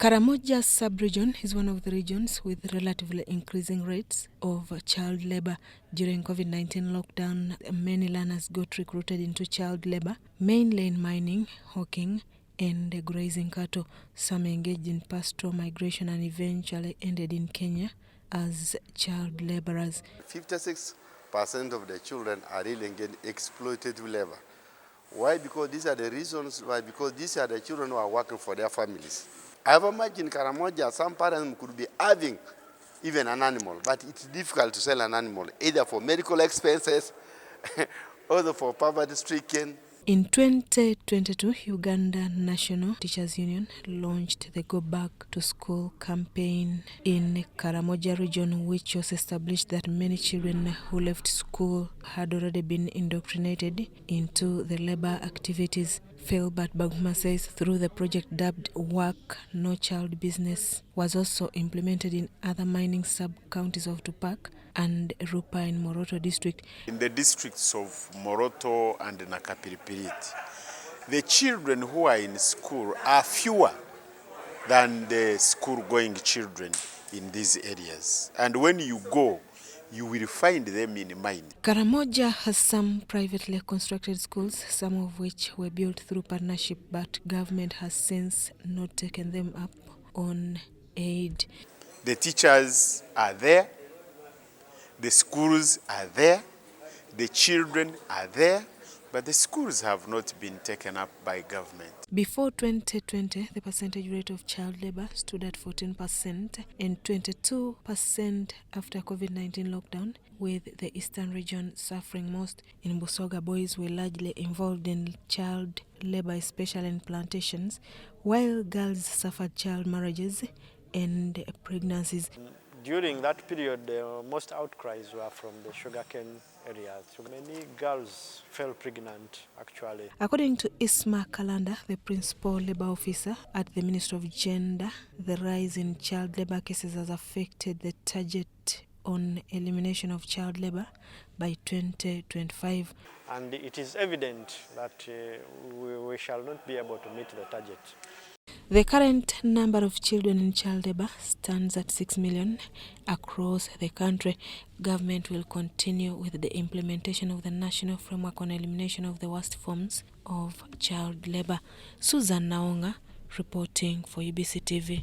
Karamoja sub-region is one of the regions with relatively increasing rates of child labor. During COVID-19 lockdown, many learners got recruited into child labor, mainly in mining, hawking, and grazing cattle. Some engaged in pastoral migration and eventually ended in Kenya as child laborers. 56% of the children are really engaged in exploitative labor. Why? Because these are the reasons why. Because these are the children who are working for their families. I've imagined Karamoja, some parents could be having even an animal, but it's difficult to sell an animal, either for medical expenses or for poverty-stricken. In 2022, Uganda National Teachers Union launched the Go Back to School campaign in Karamoja region, which was established that many children who left school had already been indoctrinated into the labor activities. Philbert Baguma says through the project dubbed Work No Child Business was also implemented in other mining sub-counties of Tupac and Rupa in Moroto district. In the districts of Moroto and Nakapiripirit, the children who are in school are fewer than the school-going children in these areas. And when you go, you will find them in mine. Karamoja has some privately constructed schools, some of which were built through partnership, but government has since not taken them up on aid. The teachers are there, the schools are there, the children are there, but the schools have not been taken up by government. Before 2020, the percentage rate of child labor stood at 14% and 22% after COVID-19 lockdown, with the eastern region suffering most. In Busoga, boys were largely involved in child labor, especially in plantations, while girls suffered child marriages and pregnancies. During that period, most outcries were from the sugarcane areas. So many girls fell pregnant, actually. According to Isma Kalanda, the principal labor officer at the Ministry of Gender, the rise in child labor cases has affected the target on elimination of child labor by 2025. And it is evident that we shall not be able to meet the target. The current number of children in child labor stands at 6 million across the country. Government will continue with the implementation of the National Framework on Elimination of the Worst Forms of Child Labor. Susan Naonga reporting for UBC TV.